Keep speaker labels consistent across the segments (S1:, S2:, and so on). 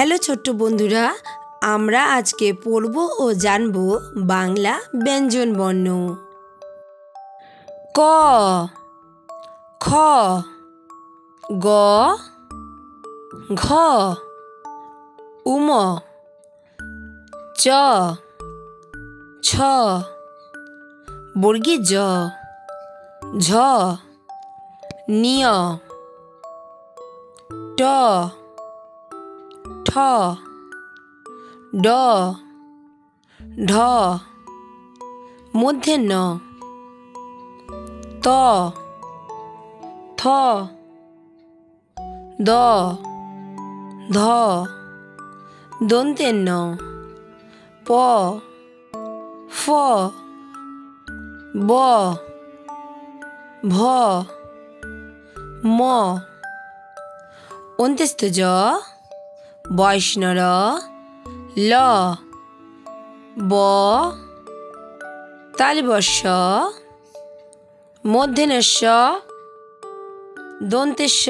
S1: Hello ছোট্ট বন্ধুরা, আমরা আজকে পড়ব ও জানব বাংলা ব্যঞ্জন বর্ণ। ক, খ, গ, ঘ, উম, চ, ছ, বর্গী জ, ঝ, নিয়, ট, ঠ, ড, ঢ, মধ্যে ন, ত, থ, দ, ধ, দন্তে ন, প, ফ, ব, ভ, ম, অন্ত্যেস্থ জ, বয়স্ন র, ল, ব, তালবস্য, মূর্ধন্যস্য, দন্তেস্য,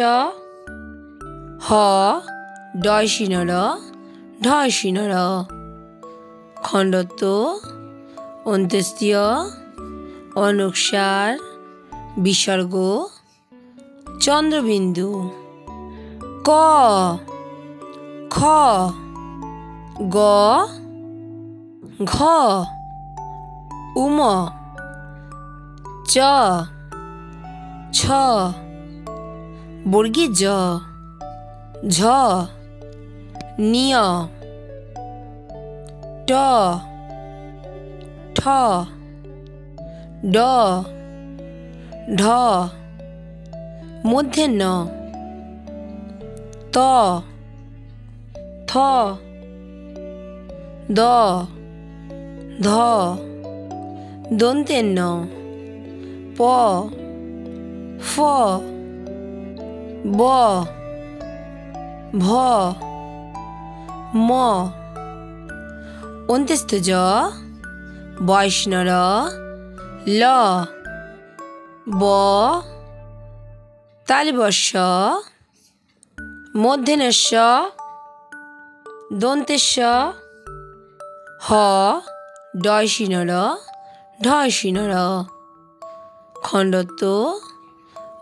S1: হ, ডয়সিন র, ঢয়সিন র, খণ্ডত্ব, অন্ত্যেষ্টিয়, অনুস্বার, বিসর্গ, চন্দ্রবিন্দু। ক, খ, গ, ঘ, উম, চ, ছ, বর্গী জ, ঝ, নিয়, ট, ঠ, ড, ঢ, মধ্যে ন, ত, থ, দ, ধ, দন্তে ন, প, ফ, ব, ভ, ম, অন্ত্যেষ্ঠ জ, বয়স্ন র, ল, ব, তালবস্য, মূর্ধন্যস্য, দন্তেস্য, হ, ডয়সিন র, ঢয়সিন র, খণ্ডত্ব,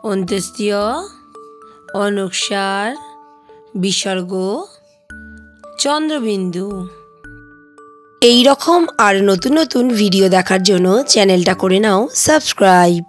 S1: অন্ত্যেষ্টিয়, অনুস্বার, বিসর্গ, চন্দ্রবিন্দু। এই রকম আর নতুন নতুন ভিডিও দেখার জন্য চ্যানেলটা করে নাও সাবস্ক্রাইব।